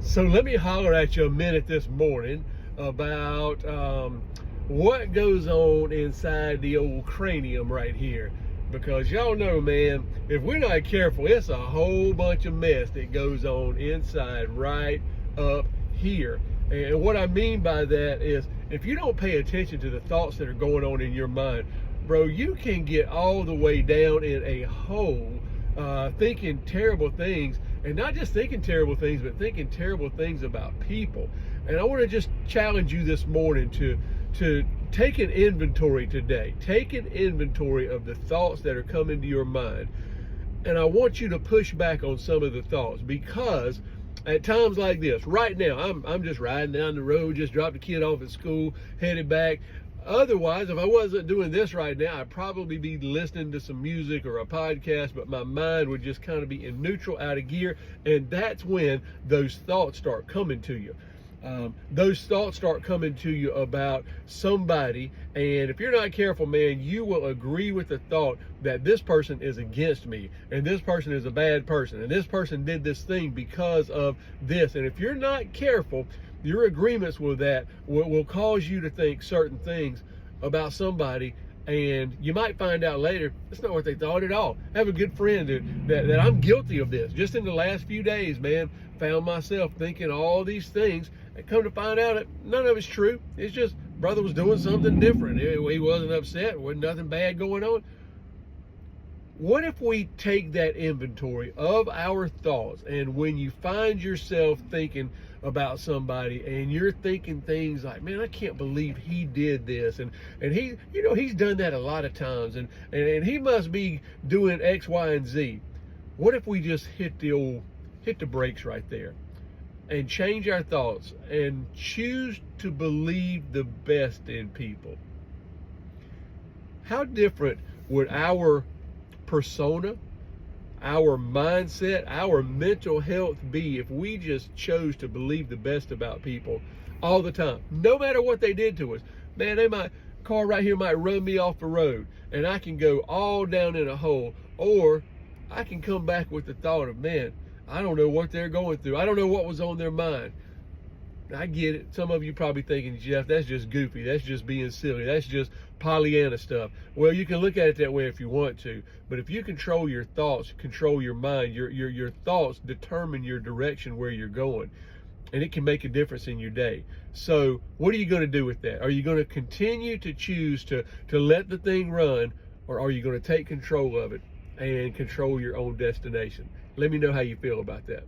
So let me holler at you a minute this morning about what goes on inside the old cranium right here. Because y'all know, man, if we're not careful, it's a whole bunch of mess that goes on inside right up here. And what I mean by that is, if you don't pay attention to the thoughts that are going on in your mind, bro, you can get all the way down in a hole thinking terrible things, and not just thinking terrible things, but thinking terrible things about people. And I want to just challenge you this morning to take an inventory today. Take an inventory of the thoughts that are coming to your mind. And I want you to push back on some of the thoughts, because at times like this, right now, I'm just riding down the road, just dropped a kid off at school, headed back. Otherwise, if I wasn't doing this right now, I'd probably be listening to some music or a podcast, but my mind would just kind of be in neutral, out of gear. And that's when those thoughts start coming to you. Those thoughts start coming to you about somebody, and if you're not careful, man, you will agree with the thought that this person is against me, and this person is a bad person, and this person did this thing because of this. And if you're not careful, your agreements with that will cause you to think certain things about somebody, and you might find out later it's not what they thought at all. I have a good friend that I'm guilty of this. Just in the last few days, man, found myself thinking all these things, and come to find out that none of it's true. It's just brother was doing something different. He wasn't upset. There wasn't nothing bad going on. What if we take that inventory of our thoughts, and when you find yourself thinking about somebody and you're thinking things like, man, I can't believe he did this, and he, he's done that a lot of times, and he must be doing X, Y, and Z. What if we just hit the brakes right there and change our thoughts and choose to believe the best in people? How different would our persona, our mindset, our mental health be if we just chose to believe the best about people all the time, no matter what they did to us? Man, car right here might run me off the road, and I can go all down in a hole, or I can come back with the thought of, man, I don't know what they're going through. I don't know what was on their mind. I get it. Some of you probably thinking, Jeff, that's just goofy. That's just being silly. That's just Pollyanna stuff. Well, you can look at it that way if you want to. But if you control your thoughts, control your mind, your thoughts determine your direction, where you're going. And it can make a difference in your day. So what are you going to do with that? Are you going to continue to choose to let the thing run, or are you going to take control of it and control your own destination? Let me know how you feel about that.